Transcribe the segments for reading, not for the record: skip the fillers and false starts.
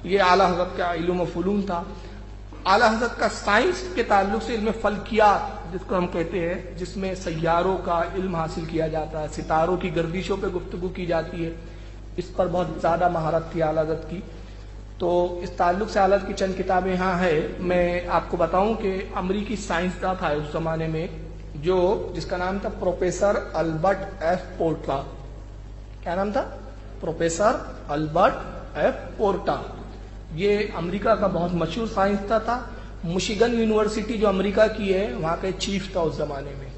یہ اعلیٰ حضرت کا علم و فنون تھا. اعلیٰ حضرت کا سائنس کے تعلق سے علم فلکیات جس کو ہم کہتے ہیں، جس میں سیاروں کا علم حاصل کیا جاتا ہے، ستاروں کی گردشوں پہ گفتگو کی جاتی ہے، اس پر بہت زیادہ مہارت تھی اعلیٰ حضرت کی. تو اس تعلق سے اعلیٰ حضرت کی چند کتابیں یہاں ہے. میں آپ کو بتاؤں کہ امریکی سائنسداں تھا اس زمانے میں جس کا نام تھا پروفیسر البرٹ ایف پورٹا. کیا نام تھا؟ Professor Albert F Porta. یہ امریکہ کا بہت مشہور سائنسداں تھا. مشیگن یونیورسٹی جو امریکہ کی ہے وہاں کا چیف تھا اس زمانے میں،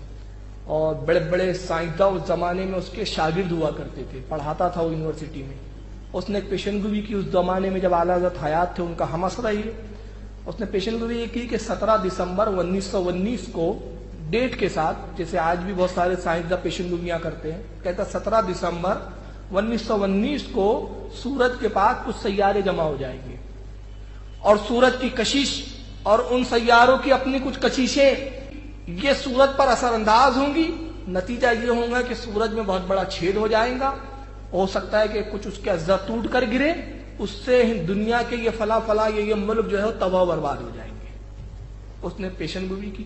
اور بڑے بڑے سائنسداں اس زمانے میں اس کے شاگرد ہوا کرتے تھے، پڑھاتا تھا وہ یونیورسٹی میں. اس نے ایک پیشن گوئی کی اس زمانے میں جب اعلیٰ حضرت حیات تھے، ان کا ہم عصر ہی. اس نے پیشن گوئی یہ کی کہ 17 دسمبر 1919 کو ڈیٹ کے ساتھ، جیسے آج بھی بہت سارے سائنسداں پیشن گوئیاں کرتے ہیں، کہتا 17 دسمبر 1919 کو سورج کے پاس کچھ سیارے جمع ہو جائیں گے، اور سورج کی کشش اور ان سیاروں کی اپنی کچھ کششیں یہ سورج پر اثر انداز ہوں گی. نتیجہ یہ ہوگا کہ سورج میں بہت بڑا چھید ہو جائے گا، ہو سکتا ہے کہ کچھ اس کے اجزاء ٹوٹ کر گرے، اس سے دنیا کے یہ فلاں یہ ملک جو ہے تباہ و برباد ہو جائیں گے. اس نے پیشن گوئی کی.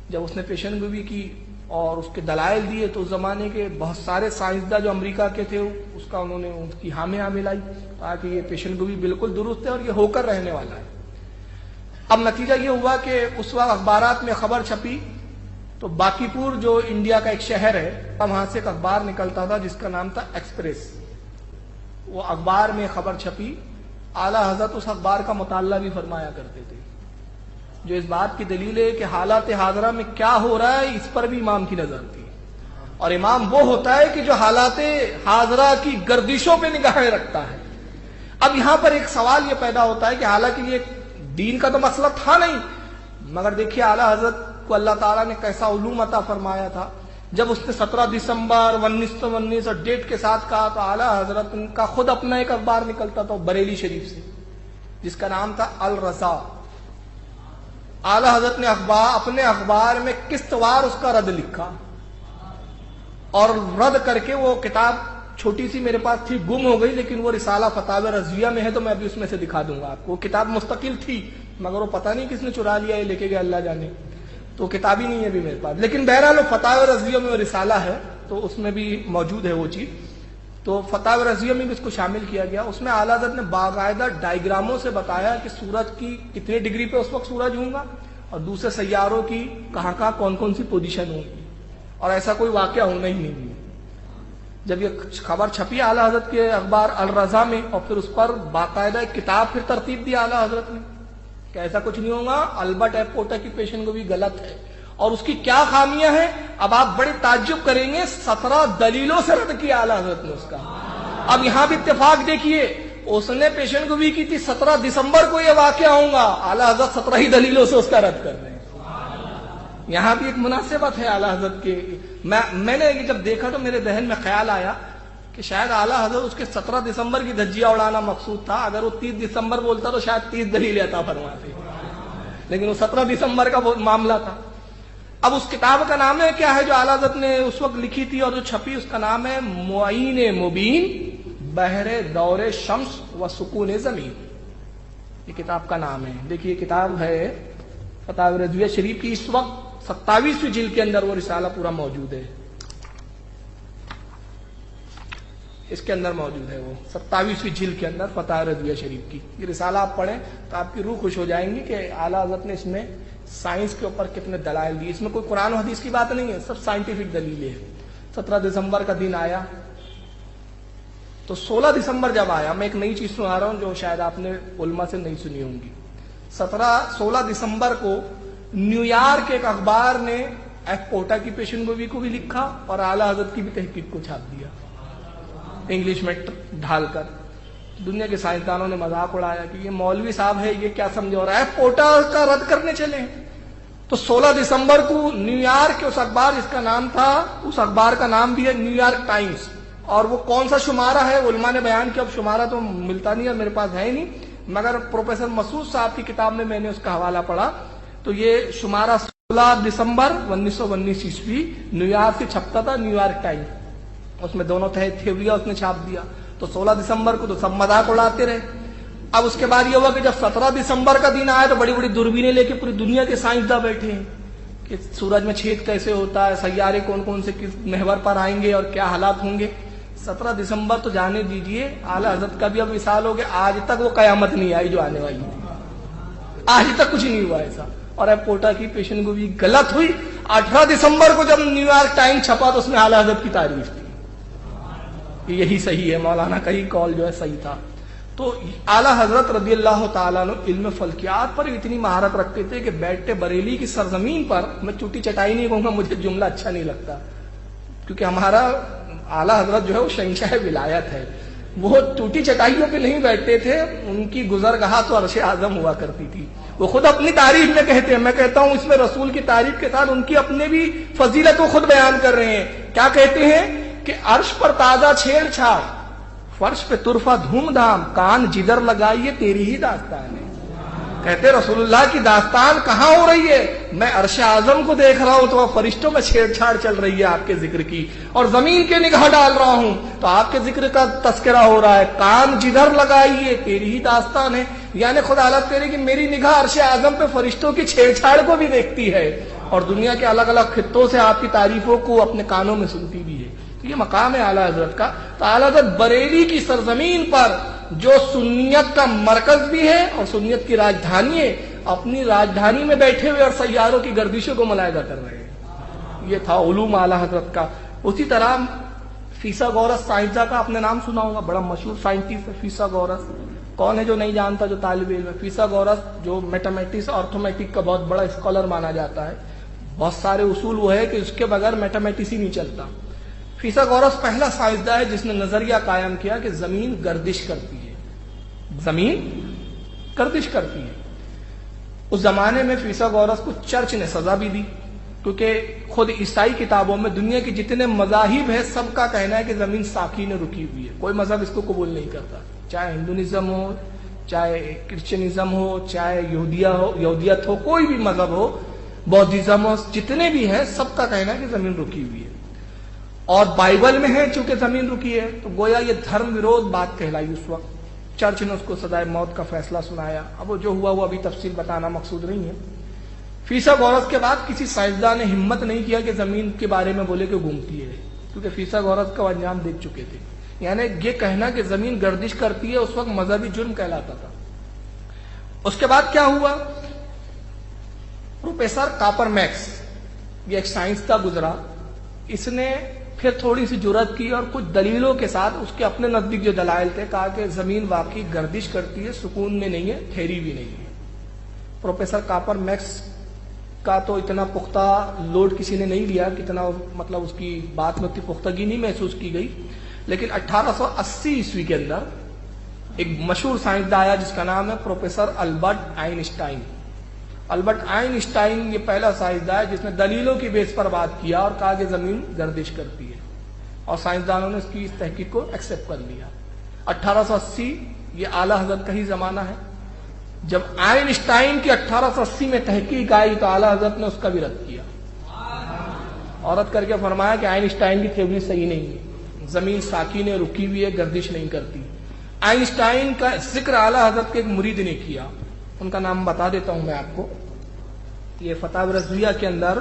جب اس نے پیشن گوئی کی اور اس کے دلائل دیے تو اس زمانے کے بہت سارے سائنسداں جو امریکہ کے تھے اس کا انہوں نے ان کی حامی لائی، کہا کہ یہ پیشن گوئی بالکل درست ہے اور یہ ہو کر رہنے والا ہے. اب نتیجہ یہ ہوا کہ اس وقت اخبارات میں خبر چھپی تو باقی پور جو انڈیا کا ایک شہر ہے، وہاں سے ایک اخبار نکلتا تھا جس کا نام تھا ایکسپریس. وہ اخبار میں خبر چھپی. اعلیٰ حضرت اس اخبار کا مطالعہ بھی فرمایا کرتے تھے، جو اس بات کی دلیل ہے کہ حالات حاضرہ میں کیا ہو رہا ہے اس پر بھی امام کی نظر تھی. اور امام وہ ہوتا ہے کہ جو حالات حاضرہ کی گردشوں پہ نگاہیں رکھتا ہے. اب یہاں پر ایک سوال یہ پیدا ہوتا ہے کہ حالانکہ یہ دین کا تو مسئلہ تھا نہیں، مگر دیکھیے اعلیٰ حضرت کو اللہ تعالیٰ نے کیسا علوم عطا فرمایا تھا. جب اس نے 17 دسمبر 1919 اور ڈیٹ کے ساتھ کہا تو اعلیٰ حضرت ان کا خود اپنا ایک اخبار نکلتا تھا بریلی شریف سے، جس کا نام تھا الرضا. اعلیٰ حضرت نے اپنے اخبار میں قسط وار اس کا رد لکھا، اور رد کر کے وہ کتاب چھوٹی سی میرے پاس تھی، گم ہو گئی، لیکن وہ رسالہ فتاوی رضویہ میں ہے تو میں ابھی اس میں سے دکھا دوں گا آپ کو. وہ کتاب مستقل تھی مگر وہ پتہ نہیں کس نے چرا لیا ہے، لے کے گیا اللہ جانے، تو کتاب ہی نہیں ہے ابھی میرے پاس. لیکن بہرحال فتاوی رضویہ میں وہ رسالہ ہے تو اس میں بھی موجود ہے وہ چیز. تو فتاوی رضویہ میں بھی اس کو شامل کیا گیا. اس میں اعلیٰ حضرت نے باقاعدہ ڈائیگراموں سے بتایا کہ سورج کی کتنے ڈگری پہ اس وقت سورج ہوں گا اور دوسرے سیاروں کی کہاں کون سی پوزیشن ہوگی، اور ایسا کوئی واقعہ ہونا ہی نہیں ہے. جب یہ خبر چھپی اعلیٰ حضرت کے اخبار الرضا میں، اور پھر اس پر باقاعدہ ایک کتاب پھر ترتیب دی اعلیٰ حضرت نے کہ ایسا کچھ نہیں ہوگا، البرٹ ایف پورٹا کی پیشن گوئی غلط ہے اور اس کی کیا خامیاں ہیں. اب آپ بڑے تعجب کریں گے، 17 دلیلوں سے رد کیا اعلیٰ حضرت نے اس کا. اب یہاں بھی اتفاق دیکھیے، اس نے پیشن گوئی کی تھی 17 دسمبر کو یہ واقعہ ہوگا، اعلیٰ حضرت 17 ہی دلیلوں سے اس کا رد کر رہے ہیں. یہاں بھی ایک مناسبت ہے اعلیٰ حضرت کے. میں نے جب دیکھا تو میرے ذہن میں خیال آیا کہ شاید اعلیٰ حضرت اس کے 17 دسمبر کی دھجیاں اڑانا مقصود تھا. اگر وہ 30 دسمبر بولتا تو شاید 30 دلیل عطا فرماتے، لیکن وہ 17 دسمبر کا معاملہ تھا. اب اس کتاب کا نام ہے کیا ہے جو اعلیٰ حضرت نے اس وقت لکھی تھی اور جو چھپی، اس کا نام ہے معین مبین بحر دور شمس و سکون زمین. یہ کتاب کا نام ہے. دیکھیے کتاب ہے فتاوی رضویہ شریف کی، اس وقت 27ویں جلد کے اندر وہ رسالہ پورا موجود ہے. اس کے اندر موجود ہے، وہ 27ویں جلد کے اندر فتاوی رضویہ شریف کی. یہ رسالہ آپ پڑھیں تو آپ کی روح خوش ہو جائیں گی کہ اعلیٰ حضرت نے اس میں سائنس کے اوپر کتنے دلائل دی. اس میں کوئی قرآن و حدیث کی بات نہیں ہے، سب سائنٹیفک دلیلیں ہیں. 17 دسمبر کا دن آیا تو 16 دسمبر جب آیا، میں ایک نئی چیز سنا رہا ہوں جو شاید آپ نے علماء سے نہیں سنی ہوں گی. 16 دسمبر کو نیو یارک ایک اخبار نے ایف پورٹا کی پیشن گوئی کو بھی لکھا اور اعلیٰ حضرت کی بھی تحقیق کو چھاپ دیا انگلش میں ڈھال کر. دنیا کے سائنسدانوں نے مذاق اڑایا کہ یہ مولوی صاحب ہے، یہ کیا سمجھے، اور ایف پورٹا کا رد کرنے چلے ہیں. تو 16 دسمبر کو نیو یارک کے اس اخبار، اس کا نام تھا، اس اخبار کا نام بھی ہے نیو یارک ٹائمز، اور وہ کون سا شمارہ ہے علماء نے بیان کیا. اب شمارہ تو ملتا نہیں ہے، میرے پاس ہے ہی نہیں، مگر پروفیسر مسعود صاحب کی کتاب میں نے اس کا حوالہ پڑھا تو یہ شمارہ 16 دسمبر 1919 عیسوی نیو یارک سے چھپتا تھا، نیو یارک ٹائم. اس میں دونوں تھیوریاں اس نے چھاپ دیا. تو 16 دسمبر کو تو سب مذاق اڑاتے رہے. اب اس کے بعد یہ ہوا کہ جب 17 دسمبر کا دن آیا تو بڑی بڑی دوربینیں لے کے پوری دنیا کے سائنسداں بیٹھے ہیں کہ سورج میں چھید کیسے ہوتا ہے، سیارے کون کون سے کس محور پر آئیں گے اور کیا حالات ہوں گے۔ 17 دسمبر تو جانے دیجئے، اعلی حضرت کا بھی اب وصال ہو گیا، آج تک وہ قیامت نہیں آئی جو آنے والی تھی، آج تک کچھ نہیں ہوا ایسا۔ اور اب کوٹا کی پیشن گوئی غلط ہوئی۔ 18 دسمبر کو جب نیو یارک ٹائم چھپا تو اس میں اعلی حضرت کی تعریف تھی کہ یہی صحیح ہے، مولانا کا ہی کال جو ہے صحیح تھا۔ تو اعلی حضرت رضی اللہ تعالیٰ عنہ علم فلکیات پر اتنی مہارت رکھتے تھے کہ بیٹھے بریلی کی سرزمین پر، میں چوٹی چٹائی نہیں کہوں گا، مجھے جملہ اچھا نہیں لگتا کیونکہ ہمارا اعلی حضرت جو ہے وہ شہنشاہ ولایت ہے، وہ ٹوٹی چٹائیوں پہ نہیں بیٹھتے تھے، ان کی گزرگاہ تو عرش اعظم ہوا کرتی تھی۔ وہ خود اپنی تعریف میں کہتے ہیں، میں کہتا ہوں اس میں رسول کی تعریف کے ساتھ ان کی اپنے بھی فضیلت کو خود بیان کر رہے ہیں۔ کیا کہتے ہیں کہ عرش پر تازہ چھیڑ چھاڑ، فرش پہ طرفہ دھوم دھام، کان جدھر لگائیے تیری ہی داستان ہے۔ کہتے رسول اللہ کی داستان کہاں ہو رہی ہے؟ میں عرش اعظم کو دیکھ رہا ہوں تو وہ فرشتوں میں چھیڑ چھاڑ چل رہی ہے آپ کے ذکر کی، اور زمین کے نگاہ ڈال رہا ہوں تو آپ کے ذکر کا تذکرہ ہو رہا ہے، کان جدھر لگائیے تیری ہی داستان ہے۔ یعنی خدا اللہ تیرے کہ میری نگاہ عرش اعظم پہ فرشتوں کی چھیڑ چھاڑ کو بھی دیکھتی ہے اور دنیا کے الگ الگ خطوں سے آپ کی تعریفوں کو اپنے کانوں میں سنتی بھی ہے۔ تو یہ مقام ہے اعلیٰ حضرت کا۔ تو اعلیٰ حضرت بریلی کی سرزمین پر جو سنیت کا مرکز بھی ہے اور سنیت کی راجدھانی ہے، اپنی راجدھانی میں بیٹھے ہوئے اور سیاروں کی گردشوں کو ملاحظہ کر رہے ہیں۔ یہ تھا علوم اعلیٰ حضرت کا۔ اسی طرح فیثاغورس سائنسداں کا اپنے نام سنا ہوگا، بڑا مشہور سائنٹسٹ ہے فیثاغورس۔ کون ہے جو نہیں جانتا، جو طالب علم ہے؟ فیثاغورس جو میتھمیٹکس آرتھمیٹک کا بہت بڑا اسکالر مانا جاتا ہے، بہت سارے اصول وہ ہے کہ اس کے بغیر میتھمیٹکس ہی نہیں چلتا۔ فیثاغورس پہلا سائنسداں ہے جس نے نظریہ قائم کیا کہ زمین گردش کرتی ہے، زمین گردش کرتی ہے۔ اس زمانے میں فیثاغورس کو چرچ نے سزا بھی دی، کیونکہ خود عیسائی کتابوں میں دنیا کے جتنے مذاہب ہیں سب کا کہنا ہے کہ زمین ساکھی نے رکی ہوئی ہے، کوئی مذہب اس کو قبول نہیں کرتا، چاہے ہندوازم ہو، چاہے کرسچنزم ہو، چاہے یہودیت ہو، کوئی بھی مذہب ہو، بودھزم ہو، جتنے بھی ہیں سب کا کہنا ہے کہ زمین رکی ہوئی ہے۔ اور بائبل میں ہے چونکہ زمین رکی ہے تو گویا یہ دھرم وروਧ بات کہلائی اس وقت۔ چرچ نے اس کو سزائے موت کا فیصلہ سنایا۔ اب وہ جو ہوا وہ ابھی تفصیل بتانا مقصود نہیں ہے۔ فیثاغورس کے بعد کسی سائنسداں نے ہمت نہیں کیا کہ زمین کے بارے میں بولے کہ گھومتی ہے، کیونکہ فیثاغورس کا انجام دیکھ چکے تھے۔ یعنی یہ کہنا کہ زمین گردش کرتی ہے اس وقت مذہبی جرم کہلاتا تھا۔ اس کے بعد کیا ہوا؟ پروفیسر کاپر میکس، یہ ایک سائنسداں گزرا، اس نے پھر تھوڑی سی جرات کی اور کچھ دلیلوں کے ساتھ اس کے اپنے نزدیک جو دلائل تھے کہا کہ زمین واقعی گردش کرتی ہے، سکون میں نہیں ہے، ٹھہری بھی نہیں ہے۔ پروفیسر کاپر میکس کا تو اتنا پختہ لوڈ کسی نے نہیں لیا، کتنا مطلب اس کی بات میں اتنی پختگی نہیں محسوس کی گئی، لیکن 1880 عیسوی کے اندر ایک مشہور سائنسداں آیا جس کا نام ہے professor Albert Einstein. Albert Einstein یہ پہلا سائنسداں ہے جس نے دلیلوں کی بیس پر بات کیا اور کہا کہ زمین گردش کرتی ہے، اور سائنسدانوں نے اس کی اس تحقیق کو ایکسپٹ کر لیا۔ 1880 یہ اعلیٰ حضرت کا ہی زمانہ ہے۔ جب آئنسٹائن کی 1880 میں تحقیق آئی تو اعلیٰ حضرت نے اس کا بھی رد کیا، اور رد کر کے فرمایا کہ آئنسٹائن کی تھیوری صحیح نہیں ہے، زمین ساکن ہے، رکی ہوئی ہے، گردش نہیں کرتی۔ آئنسٹائن کا ذکر اعلیٰ حضرت کے ایک مرید نے کیا، ان کا نام بتا دیتا ہوں میں آپ کو، یہ فتاوی رضویہ کے اندر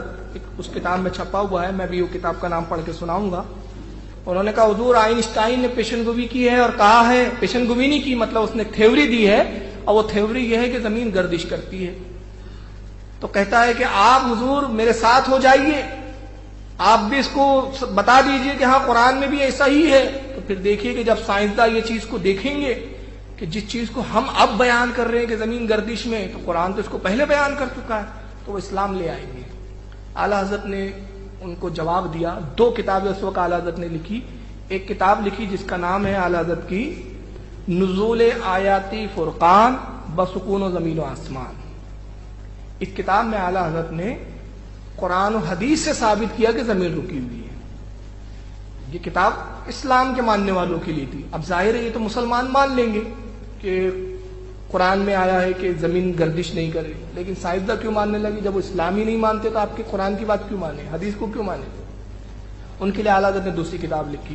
اس کتاب میں چھپا ہوا ہے، میں بھی وہ کتاب کا نام پڑھ کے سناؤں گا۔ انہوں نے کہا حضور آئنسٹائن نے پیشن گوئی کی ہے اور کہا ہے، پیشن گوئی نہیں کی مطلب اس نے تھیوری دی ہے، اور وہ تھیوری یہ ہے کہ زمین گردش کرتی ہے۔ تو کہتا ہے کہ آپ حضور میرے ساتھ ہو جائیے، آپ بھی اس کو بتا دیجئے کہ ہاں قرآن میں بھی ایسا ہی ہے۔ تو پھر دیکھیے کہ جب سائنسداں یہ چیز کو دیکھیں گے کہ جس چیز کو ہم اب بیان کر رہے ہیں کہ زمین گردش میں، تو قرآن تو اس کو پہلے بیان کر چکا ہے، تو وہ اسلام لے آئیں گے۔ اعلیٰ حضرت نے ان کو جواب دیا۔ 2 کتابیں اس وقت اعلیٰ حضرت نے لکھی، ایک کتاب لکھی جس کا نام ہے اعلیٰ حضرت کی نزول آیاتی فرقان بسکون و زمین و آسمان۔ اس کتاب میں اعلیٰ حضرت نے قرآن و حدیث سے ثابت کیا کہ زمین رکی ہوئی ہے۔ یہ کتاب اسلام کے ماننے والوں کے لیے تھی۔ اب ظاہر ہے یہ تو مسلمان مان لیں گے کہ قرآن میں آیا ہے کہ زمین گردش نہیں کرے، لیکن سائنسداں کیوں ماننے لگے؟ جب وہ اسلام ہی نہیں مانتے تو آپ کے قرآن کی بات کیوں مانے، حدیث کو کیوں مانے؟ ان کے لیے اعلیٰ حضرت نے دوسری کتاب لکھی۔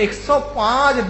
105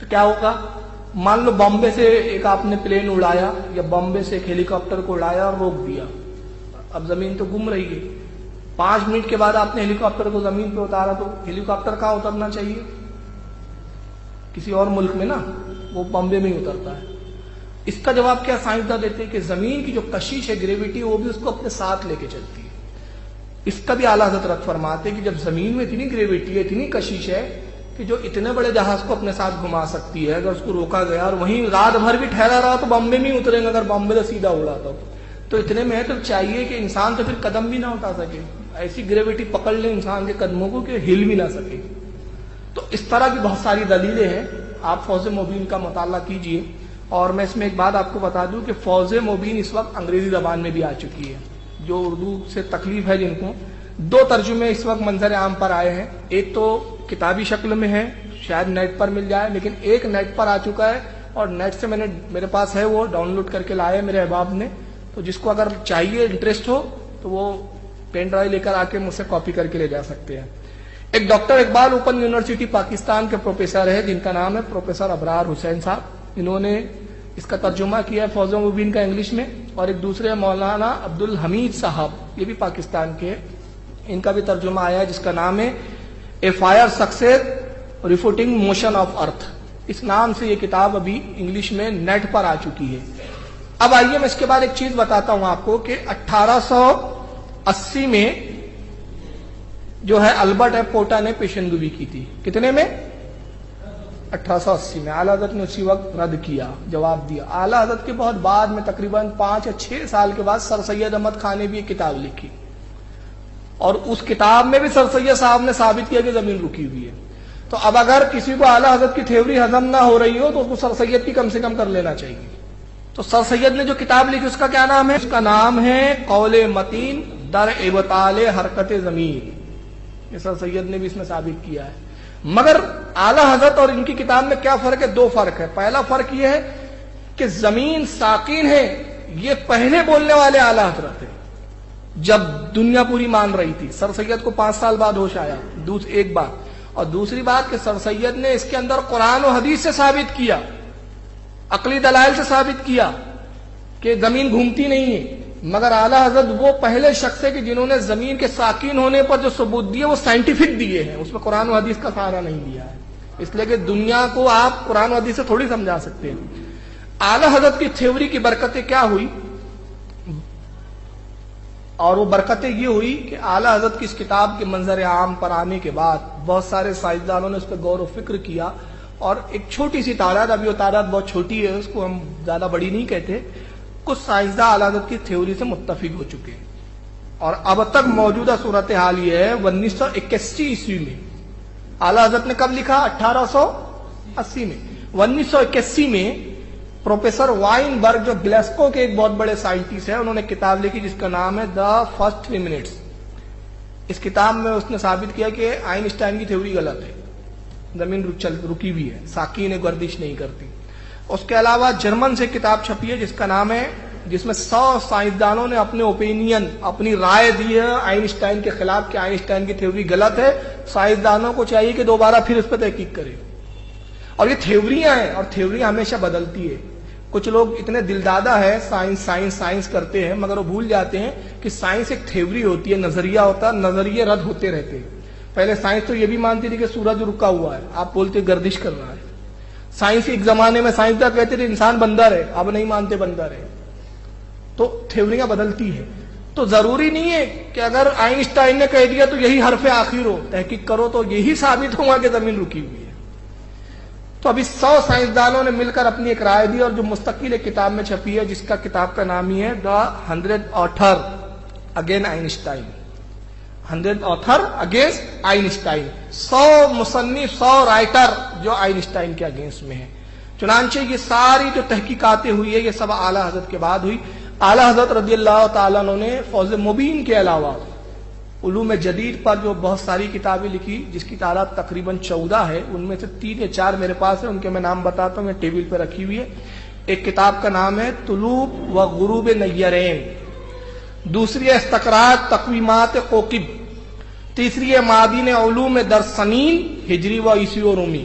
تو کیا ہوگا؟ مان لو بامبے سے ایک آپ نے پلین اڑایا یا بامبے سے ایک ہیلی کاپٹر کو اڑایا اور روک دیا، اب زمین تو گم رہی ہے، 5 منٹ کے بعد آپ نے ہیلی کاپٹر کو زمین پہ اتارا تو ہیلی کاپٹر کہاں اترنا چاہیے؟ کسی اور ملک میں نا، وہ بامبے میں ہی اترتا ہے۔ اس کا جواب کیا سائنسداں دیتے ہیں کہ زمین کی جو کشش ہے، گریویٹی، وہ بھی اس کو اپنے ساتھ لے کے چلتی ہے۔ اس کا بھی اعلیٰ حضرت رد فرماتے ہیں کہ جب زمین میں اتنی گریویٹی ہے، اتنی کشش ہے کہ جو اتنے بڑے جہاز کو اپنے ساتھ گھما سکتی ہے، اگر اس کو روکا گیا اور وہیں رات بھر بھی ٹھہرا رہا تو بامبے میں ہی اتریں گے، اگر بامبے سے سیدھا اڑاتا تو اتنے میں ہے تو چاہیے کہ انسان تو پھر قدم بھی نہ اٹھا سکے، ایسی گریویٹی پکڑ لے انسان کے قدموں کو کہ ہل بھی نہ سکے۔ تو اس طرح کی بہت ساری دلیلیں ہیں، آپ فوز مبین کا مطالعہ کیجئے۔ اور میں اس میں ایک بات آپ کو بتا دوں کہ فوز مبین اس وقت انگریزی زبان میں بھی آ چکی ہے، جو اردو سے تکلیف ہے جن کو، 2 ترجمے اس وقت منظر عام پر آئے ہیں، ایک تو کتابی شکل میں ہے، شاید نیٹ پر مل جائے، لیکن ایک نیٹ پر آ چکا ہے، اور نیٹ سے میرے پاس ہے، وہ ڈاؤن لوڈ کر کے لائے میرے احباب نے، تو جس کو اگر چاہیے، انٹرسٹ ہو تو وہ پین ڈرائیو لے کر آ کے مجھ سے کاپی کر کے لے جا سکتے ہیں۔ ایک doctor Iqbal open university Pakistan کے پروفیسر ہے جن کا نام ہے پروفیسر ابرار حسین صاحب، انہوں نے اس کا ترجمہ کیا ہے فوز مبین کا انگلش میں، اور ایک دوسرے مولانا عبد الحمید صاحب، یہ بھی پاکستان کے، ان کا بھی ترجمہ آیا ہے جس کا نام ہے a fire success refuting motion of earth, اس نام سے یہ کتاب ابھی انگلش میں نیٹ پر آ چکی ہے۔ اب آئیے میں اس کے بعد ایک چیز بتاتا ہوں آپ کو کہ 1880 میں جو ہے البرٹ ایف پورٹا نے پیشن گوئی کی تھی، کتنے میں؟ 1880 میں۔ اعلیٰ حضرت نے اسی وقت رد کیا، جواب دیا۔ اعلیٰ حضرت کے بہت بعد میں تقریباً 5 یا 6 سال کے بعد سر سید احمد خان نے بھی ایک کتاب لکھی، اور اس کتاب میں بھی سر سید صاحب نے ثابت کیا کہ زمین رکی ہوئی ہے۔ تو اب اگر کسی کو اعلیٰ حضرت کی تھیوری ہضم نہ ہو رہی ہو تو اس کو سر سید کی کم سے کم کر لینا چاہیے۔ تو سر سید نے جو کتاب لکھی اس کا کیا نام ہے؟ اس کا نام ہے قول متین در ابطال حرکت زمین، یہ سر سید نے بھی اس میں ثابت کیا ہے۔ مگر اعلیٰ حضرت اور ان کی کتاب میں کیا فرق ہے؟ 2 فرق ہے۔ پہلا فرق یہ ہے کہ زمین ساکن ہے، یہ پہلے بولنے والے اعلیٰ حضرت ہے جب دنیا پوری مان رہی تھی۔ سر سید کو 5 سال بعد ہوش آیا، ایک بات، اور دوسری بات کہ سر سید نے اس کے اندر قرآن و حدیث سے ثابت کیا، عقلی دلائل سے ثابت کیا کہ زمین گھومتی نہیں ہے۔ مگر اعلیٰ حضرت وہ پہلے شخص ہے کہ جنہوں نے زمین کے ساکن ہونے پر جو ثبوت دیے وہ سائنٹیفک دیے ہیں، اس میں قرآن و حدیث کا سہارا نہیں لیا ہے، اس لیے کہ دنیا کو آپ قرآن و حدیث سے تھوڑی سمجھا سکتے ہیں۔ اعلیٰ حضرت کی تھیوری کی برکتیں کیا ہوئی؟ اور وہ برکتیں یہ ہوئی کہ اعلیٰ حضرت کی اس کتاب کے منظر عام پر آنے کے بعد بہت سارے سائنسدانوں نے اس پہ غور و فکر کیا، اور ایک چھوٹی سی تعداد، ابھی وہ تعداد بہت چھوٹی ہے، اس کو ہم زیادہ بڑی نہیں کہتے، کچھ سائنسداں اعلیٰ حضرت کی تھیوری سے متفق ہو چکے ہیں۔ اور اب تک موجودہ صورتحال یہ ہے 1981 عیسوی میں، اعلیٰ حضرت نے کب لکھا؟ 1880 میں۔ 1981 میں پروفیسر وائن برگ جو گلاسکو کے ایک بہت بڑے سائنٹسٹ ہیں، انہوں نے کتاب لکھی جس کا نام ہے دا فرسٹ 3 منٹس۔ اس کتاب میں اس نے ثابت کیا کہ آئنسٹائن کی تھیوری غلط ہے، زمین رکی ہوئی ہے، ساکن ہے، گردش نہیں کرتی۔ اس کے علاوہ جرمن سے کتاب چھپی ہے جس کا نام ہے، جس میں 100 سائنسدانوں نے اپنے اوپینین، اپنی رائے دی ہے آئنسٹائن کے خلاف کہ آئنسٹائن کی تھیوری غلط ہے۔ سائنسدانوں کو چاہیے کہ دوبارہ پھر اس پہ تحقیق کرے، اور یہ تھیوریاں ہیں، اور تھیوریاں ہمیشہ بدلتی ہے۔ کچھ لوگ اتنے دلدادہ ہے، سائنس کرتے ہیں، مگر وہ بھول جاتے ہیں کہ سائنس ایک تھیوری ہوتی ہے، نظریہ ہوتا ہے، نظریے رد ہوتے رہتے ہیں۔ پہلے سائنس تو یہ بھی مانتی تھی کہ سورج رکا ہوا ہے، آپ بولتے گردش کر رہا ہے۔ سائنس ایک زمانے میں سائنسداں کہتے تھے انسان بندر ہے، اب نہیں مانتے بندر ہے۔ تو تھیوریاں بدلتی ہیں، تو ضروری نہیں ہے کہ اگر آئنسٹائن نے کہہ دیا تو یہی حرف آخر ہو، تحقیق کرو تو یہی ثابت ہوگا کہ زمین رکی ہوئی ہے۔ تو ابھی 100 سائنسدانوں نے مل کر اپنی ایک رائے دی، اور جو مستقل ایک کتاب میں چھپی ہے جس کا کتاب کا نام ہی ہے دا 100 author again Einstein, 100 author against Einstein, 100 مصنف، 100 رائٹر جو آئنسٹائن کے اگینسٹ میں ہیں۔ چنانچہ یہ ساری جو تحقیقاتیں ہوئی ہے یہ سب اعلیٰ حضرت کے بعد ہوئی۔ اعلیٰ حضرت رضی اللہ تعالیٰ عنہ نے فوز مبین کے علاوہ علوم جدید پر جو بہت ساری کتابیں لکھی، جس کی تعداد تقریباً 14 ہے، ان میں سے 3 یا 4 میرے پاس ہیں، ان کے میں نام بتاتا ہوں، میں ٹیبل پہ رکھی ہوئی ہے۔ ایک کتاب کا نام ہے طلوع و غروب نیرین، دوسری ہے استقراء تقویمات کوکب، تیسری ہے معادن علوم در سنین ہجری و عیسوی و رومی،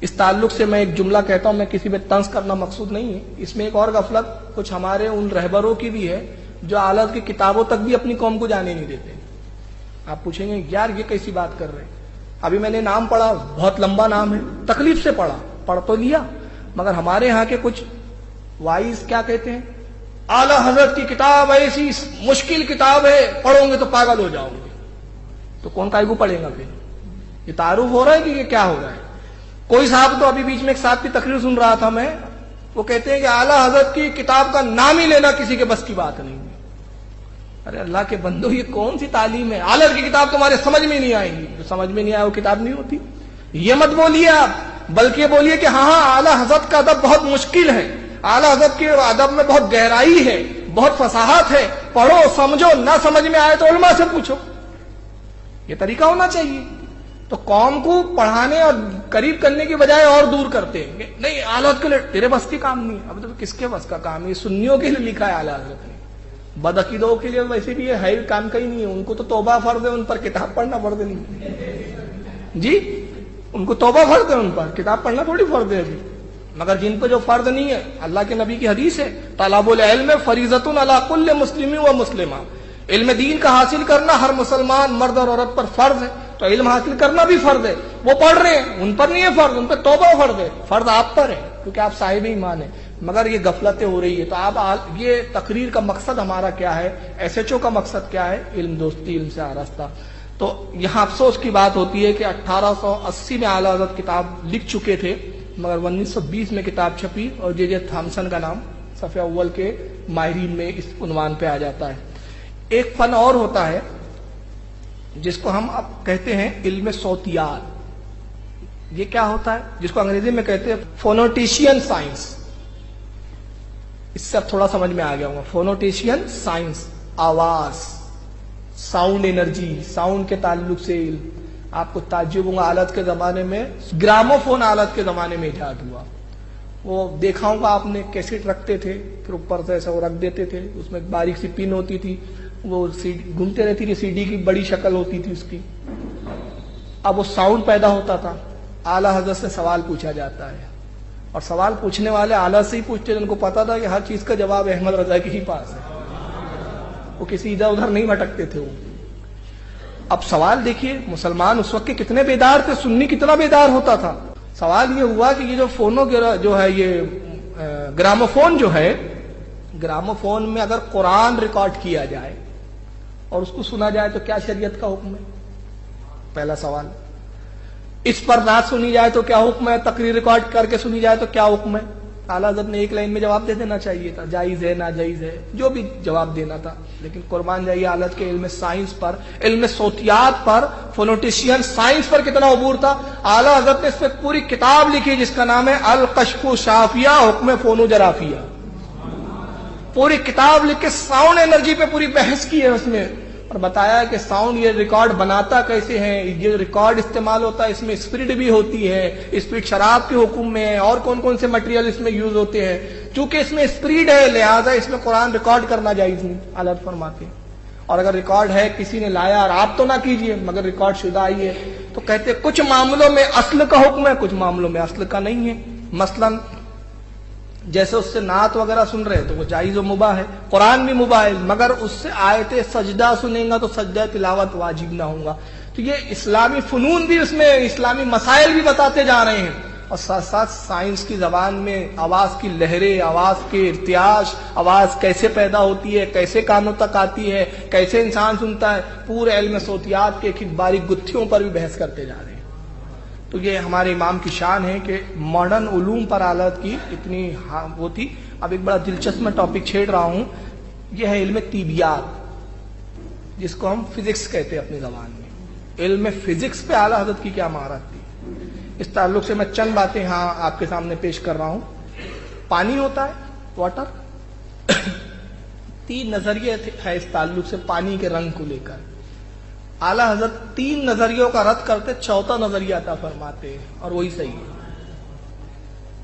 اس تعلق سے میں ایک جملہ کہتا ہوں، میں کسی پہ طنز کرنا مقصود نہیں ہے، اس میں ایک اور غفلت کچھ ہمارے ان رہبروں کی بھی ہے جو اعلیٰ حضرت کی کتابوں تک بھی اپنی قوم کو جانے نہیں دیتے۔ آپ پوچھیں گے یار یہ کیسی بات کر رہے ہیں؟ ابھی میں نے نام پڑھا، بہت لمبا نام ہے، تکلیف سے پڑھ تو لیا، مگر ہمارے یہاں کے کچھ وائز کیا کہتے ہیں، اعلیٰ حضرت کی کتاب ایسی مشکل کتاب ہے، پڑھو گے تو پاگل ہو جاؤ گے۔ تو کون کائے کو پڑھے گا پھر؟ یہ تعارف ہو رہا ہے کہ یہ کیا ہو رہا ہے؟ کوئی صاحب تو ابھی بیچ میں ایک صاحب کی تقریر سن رہا تھا میں، وہ کہتے ہیں کہ اعلیٰ حضرت کی کتاب کا نام ہی لینا کسی کے بس کی بات نہیں ہے۔ ارے اللہ کے بندو، یہ کون سی تعلیم ہے؟ اعلیٰ کی کتاب تمہارے سمجھ میں نہیں آئے گی، جو سمجھ میں نہیں آئے وہ کتاب نہیں ہوتی۔ یہ مت بولیے آپ، بلکہ بولیے کہ ہاں اعلیٰ حضرت کا ادب بہت مشکل ہے، اعلیٰ حضرت کے ادب میں بہت گہرائی ہے، بہت فصاحت ہے، پڑھو سمجھو، نہ سمجھ میں آئے تو علماء سے پوچھو۔ یہ طریقہ ہونا چاہیے۔ تو قوم کو پڑھانے اور قریب کرنے کی بجائے اور دور کرتے ہیں، نہیں اعلیٰ حضرت کے لیے تیرے بس کی کام نہیں ہے۔ اب تو کس کے بس کا کام ہے؟ سنیوں کے لیے لکھا ہے اعلیٰ حضرت نے، بدعقیدوں کے لیے ویسے بھی یہ ہے کام کا ہی نہیں ہے، ان کو تو توبہ فرض ہے، ان پر کتاب پڑھنا فرض نہیں جی، ان کو توبہ فرض ہے، ان پر کتاب پڑھنا تھوڑی فرض ہے ابھی۔ مگر جن پہ جو فرض نہیں ہے، اللہ کے نبی کی حدیث ہے، طلب العلم فریضۃ علی کل مسلم و مسلمہ، علم دین کا حاصل کرنا ہر مسلمان مرد اور عورت پر فرض ہے، تو علم حاصل کرنا بھی فرض ہے۔ وہ پڑھ رہے ہیں، ان پر نہیں ہے فرض، ان پہ توبہ فرض ہے، فرض آپ پر ہے کیونکہ آپ صاحب ایمان ہیں۔ مگر یہ غفلتیں ہو رہی ہے۔ تو آپ یہ تقریر کا مقصد ہمارا کیا ہے، ایس ایچ او کا مقصد کیا ہے؟ علم دوستی، علم سے آراستہ۔ تو یہاں افسوس کی بات ہوتی ہے کہ 1880 میں اعلیٰ حضرت کتاب لکھ چکے تھے، مگر 1920 میں کتاب چھپی اور جے جے تھامسن کا نام صفحہ اول کے ماہرین میں اس عنوان پہ آ جاتا ہے۔ ایک فن اور ہوتا ہے جس کو ہم اب کہتے ہیں علم صوتیات۔ یہ کیا ہوتا ہے؟ جس کو انگریزی میں کہتے ہیں فونوٹیشین سائنس۔ اس سے اب تھوڑا سمجھ میں آ گیا ہوگا۔ فونوٹیشین سائنس، آواز، ساؤنڈ انرجی، ساؤنڈ کے تعلق سے علم۔ آپ کو تعجب ہوگا، آلت کے زمانے میں گراموفون آلت کے زمانے میں ایجاد ہوا۔ وہ دیکھا ہوگا آپ نے، کیسٹ رکھتے تھے، پھر اوپر سے ایسا وہ رکھ دیتے تھے، اس میں ایک باریک سی پن ہوتی تھی، وہ گھومتے رہتی تھی، سی ڈی کی بڑی شکل ہوتی تھی اس کی۔ اب وہ ساؤنڈ پیدا ہوتا تھا، اعلیٰ حضرت سے سوال پوچھا جاتا ہے، اور سوال پوچھنے والے اعلیٰ سے ہی پوچھتے ہیں، ان کو پتا تھا کہ ہر چیز کا جواب احمد رضا کے ہی پاس ہے، وہ کسی ادھر ادھر نہیں بھٹکتے تھے وہ۔ اب سوال دیکھیے، مسلمان اس وقت کے کتنے بیدار تھے، سنی کتنا بیدار ہوتا تھا۔ سوال یہ ہوا کہ یہ جو ہے یہ گراموفون جو ہے، گراموفون میں اگر قرآن ریکارڈ کیا جائے اور اس کو سنا جائے تو کیا شریعت کا حکم ہے؟ پہلا سوال۔ اس پر نعت سنی جائے تو کیا حکم ہے؟ تقریر ریکارڈ کر کے سنی جائے تو کیا حکم ہے؟ اعلیٰ حضرت نے ایک لائن میں جواب دے دینا چاہیے تھا، جائز ہے ناجائز ہے، جو بھی جواب دینا تھا، لیکن قربان جائیے اعلیٰ کے علم سائنس پر، علم صوتیات پر، فونوٹیشین سائنس پر کتنا عبور تھا۔ اعلیٰ حضرت نے اس پہ پوری کتاب لکھی جس کا نام ہے الکشف شافیہ حکم فونو جرافیہ۔ پوری کتاب لکھ کے ساؤنڈ انرجی پہ پوری بحث کی ہے اس میں، اور بتایا کہ ساؤنڈ یہ ریکارڈ بناتا کیسے ہے، یہ ریکارڈ استعمال ہوتا ہے، اس میں اسپیڈ بھی ہوتی ہے، اسپیڈ شراب کے حکم میں ہے، اور کون کون سے مٹیریل اس میں یوز ہوتے ہیں۔ چونکہ اس میں اسپیڈ ہے لہذا اس میں قرآن ریکارڈ کرنا جائز نہیں، اعلیٰ فرماتے ہیں۔ اور اگر ریکارڈ ہے کسی نے لایا اور آپ تو نہ کیجئے، مگر ریکارڈ شدہ آئی ہے تو کہتے کچھ معاملوں میں اصل کا حکم ہے، کچھ معاملوں میں اصل کا نہیں ہے۔ مثلاً جیسے اس سے نعت وغیرہ سن رہے تو وہ جائز و مباح ہے، قرآن بھی مباح ہے، مگر اس سے آیت سجدہ سنیں گا تو سجدہ تلاوت واجب نہ ہوگا۔ تو یہ اسلامی فنون بھی اس میں، اسلامی مسائل بھی بتاتے جا رہے ہیں، اور ساتھ ساتھ سائنس کی زبان میں آواز کی لہریں، آواز کے ارتعاش، آواز کیسے پیدا ہوتی ہے، کیسے کانوں تک آتی ہے، کیسے انسان سنتا ہے، پورے علم صوتیات کے باریک گتھیوں پر بھی بحث کرتے جا رہے ہیں۔ تو یہ ہمارے امام کی شان ہے کہ ماڈرن علوم پر آلت کی اتنی وہ تھی۔ اب ایک بڑا دلچسپ میں ٹاپک چھیڑ رہا ہوں، یہ ہے علم طیبیات، جس کو ہم فزکس کہتے ہیں اپنی زبان میں۔ علم فزکس پہ اعلیٰ حضرت کی کیا مہارت تھی، اس تعلق سے میں چند باتیں ہاں آپ کے سامنے پیش کر رہا ہوں۔ پانی ہوتا ہے، واٹر، تین نظریے ہے اس تعلق سے پانی کے رنگ کو لے کر۔ اعلیٰ حضرت تین نظریوں کا رد کرتے، چوتھا نظریہ عطا فرماتے ہیں، اور وہی صحیح ہے۔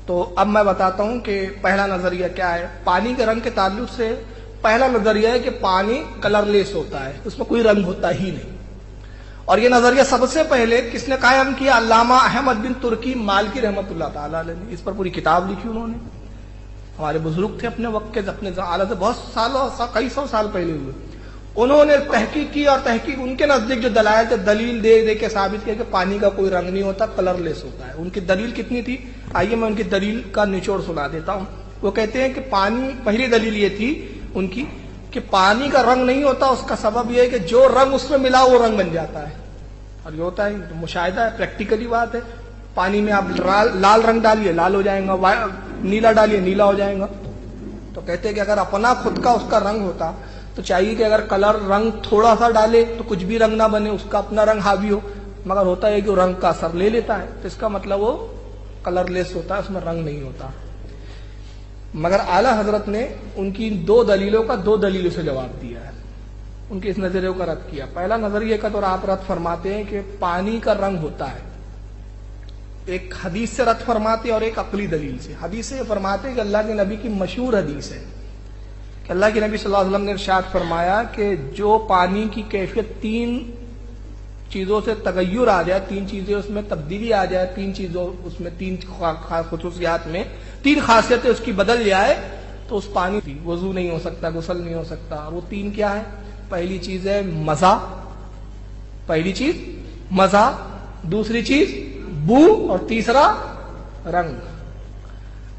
تو اب میں بتاتا ہوں کہ پہلا نظریہ کیا ہے پانی کے رنگ کے تعلق سے۔ پہلا نظریہ ہے کہ پانی کلر لیس ہوتا ہے، اس میں کوئی رنگ ہوتا ہی نہیں، اور یہ نظریہ سب سے پہلے کس نے قائم کیا؟ علامہ احمد بن ترکی مالکی رحمۃ اللہ تعالی علیہ نے، اس پر پوری کتاب لکھی انہوں نے. ہمارے بزرگ تھے اپنے وقت کے، اپنے اعلیٰ سے بہت سالوں، کئی سو سال پہلے ہوئے. انہوں نے تحقیق کی، اور تحقیق ان کے نزدیک جو دلائل تھے، دلیل دے دے کے ثابت کیا کہ پانی کا کوئی رنگ نہیں ہوتا، کلر لیس ہوتا ہے. ان کی دلیل کتنی تھی؟ آئیے میں ان کی دلیل کا نچوڑ سنا دیتا ہوں. وہ کہتے ہیں کہ پانی، پہلی دلیل یہ تھی ان کی کہ پانی کا رنگ نہیں ہوتا. اس کا سبب یہ ہے کہ جو رنگ اس میں ملا وہ رنگ بن جاتا ہے. اور یہ ہوتا ہے، مشاہدہ ہے، پریکٹیکلی بات ہے. پانی میں آپ لال رنگ ڈالیے، لال ہو جائے گا، نیلا ڈالیے، نیلا ہو جائے گا. تو کہتے ہیں کہ اگر اپنا خود کا اس کا رنگ ہوتا تو چاہیے کہ اگر کلر رنگ تھوڑا سا ڈالے تو کچھ بھی رنگ نہ بنے، اس کا اپنا رنگ حاوی ہو. مگر ہوتا ہے کہ وہ رنگ کا اثر لے لیتا ہے، تو اس کا مطلب وہ کلر لیس ہوتا ہے، اس میں رنگ نہیں ہوتا. مگر اعلی حضرت نے ان کی دو دلیلوں کا دو دلیلوں سے جواب دیا ہے، ان کے اس نظریے کا رد کیا. پہلا نظریے کا تو آپ رد فرماتے ہیں کہ پانی کا رنگ ہوتا ہے، ایک حدیث سے رد فرماتے ہیں اور ایک عقلی دلیل سے. حدیث سے فرماتے ہیں کہ اللہ کے نبی کی مشہور حدیث ہے کہ اللہ کے نبی صلی اللہ علیہ وسلم نے ارشاد فرمایا کہ جو پانی کی کیفیت تین چیزوں سے تغیر آ جائے، تین چیزیں اس میں تبدیلی آ جائے، تین چیزوں اس میں، تین خصوصیات میں تین خاصیتیں اس کی بدل جائے، تو اس پانی کی وضو نہیں ہو سکتا، غسل نہیں ہو سکتا. وہ تین کیا ہے؟ پہلی چیز ہے مزہ، پہلی چیز مزہ، دوسری چیز بو، اور تیسرا رنگ.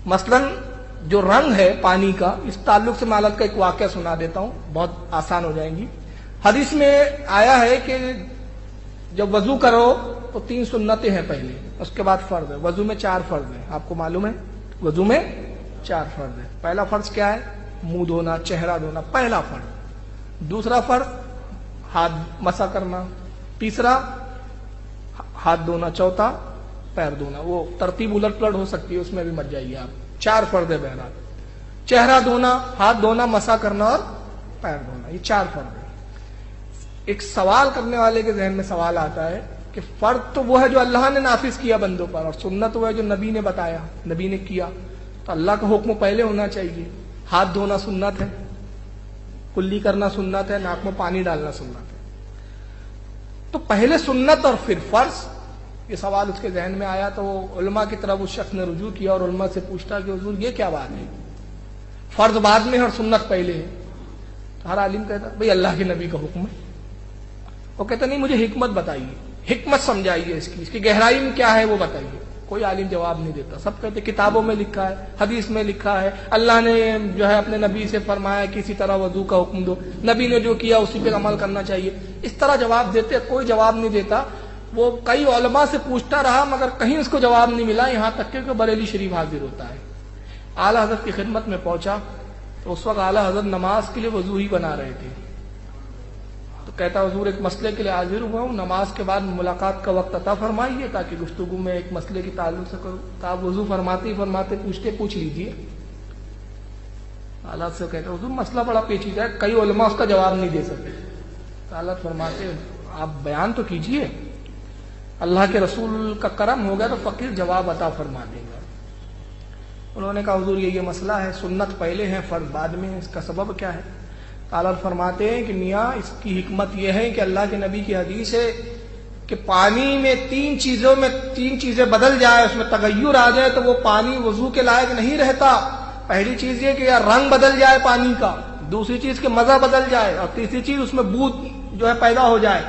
مثلا جو رنگ ہے پانی کا، اس تعلق سے میں حالت کا ایک واقعہ سنا دیتا ہوں، بہت آسان ہو جائیں گی. حدیث میں آیا ہے کہ جب وضو کرو تو تین سنتیں ہیں پہلے، اس کے بعد فرض ہے. وضو میں چار فرض ہیں، آپ کو معلوم ہے وضو میں چار فرض ہیں. پہلا فرض کیا ہے؟ منہ دھونا، چہرہ دھونا، پہلا فرض. دوسرا فرض ہاتھ مسا کرنا، تیسرا ہاتھ دھونا، چوتھا پیر دھونا. وہ ترتیب الٹ پلٹ ہو سکتی ہے، اس میں بھی مت جائیے آپ. چار فرض ہے بہرحال، چہرہ دھونا، ہاتھ دھونا، مسا کرنا اور پیر دھونا، یہ چار فرض ہے. ایک سوال کرنے والے کے ذہن میں سوال آتا ہے کہ فرض تو وہ ہے جو اللہ نے نافذ کیا بندوں پر، اور سنت وہ ہے جو نبی نے بتایا، نبی نے کیا. تو اللہ کا حکم پہلے ہونا چاہیے. ہاتھ دھونا سنت ہے، کلی کرنا سنت ہے، ناک میں پانی ڈالنا سنت ہے. تو پہلے سنت اور پھر فرض. یہ سوال اس کے ذہن میں آیا تو وہ علماء کی طرف اس شخص نے رجوع کیا اور علماء سے پوچھتا کہ حضور یہ کیا بات ہے، فرض بعد میں اور سنت پہلے ہے. تو ہر عالم کہتا بھئی اللہ کے نبی کا حکم ہے. وہ کہتا نہیں، مجھے حکمت بتائیے، حکمت سمجھائیے، اس کی گہرائی میں کیا ہے وہ بتائیے. کوئی عالم جواب نہیں دیتا. سب کہتے کتابوں میں لکھا ہے، حدیث میں لکھا ہے، اللہ نے جو ہے اپنے نبی سے فرمایا کہ اسی طرح وضو کا حکم دو، نبی نے جو کیا اسی پہ عمل کرنا چاہیے. اس طرح جواب دیتے، کوئی جواب نہیں دیتا. وہ کئی علماء سے پوچھتا رہا مگر کہیں اس کو جواب نہیں ملا، یہاں تک کہ بریلی شریف حاضر ہوتا ہے. اعلیٰ حضرت کی خدمت میں پہنچا تو اس وقت اعلیٰ حضرت نماز کے لیے وضو ہی بنا رہے تھے. تو کہتا حضور ایک مسئلے کے لیے حاضر ہوا ہوں، نماز کے بعد ملاقات کا وقت عطا فرمائیے تاکہ گفتگو میں ایک مسئلے کی تعلق سے کروں. تو آپ وضو فرماتے پوچھ لیجیے. اعلیٰ سے کہتے حضور مسئلہ بڑا پیچیدہ ہے، کئی علماء اس کا جواب نہیں دے سکتے. تو اعلیٰ فرماتے آپ بیان تو کیجیے، اللہ کے رسول کا کرم ہو گیا تو فقیر جواب عطا فرما دے گا. انہوں نے کہا حضور یہ مسئلہ ہے، سنت پہلے ہے، فرض بعد میں، اس کا سبب کیا ہے؟ تعالیٰ فرماتے ہیں کہ میاں اس کی حکمت یہ ہے کہ اللہ کے نبی کی حدیث ہے کہ پانی میں تین چیزیں بدل جائے، اس میں تغیر آ جائے تو وہ پانی وضو کے لائق نہیں رہتا. پہلی چیز یہ کہ یا رنگ بدل جائے پانی کا، دوسری چیز کہ مزہ بدل جائے، اور تیسری چیز اس میں بو جو ہے پیدا ہو جائے.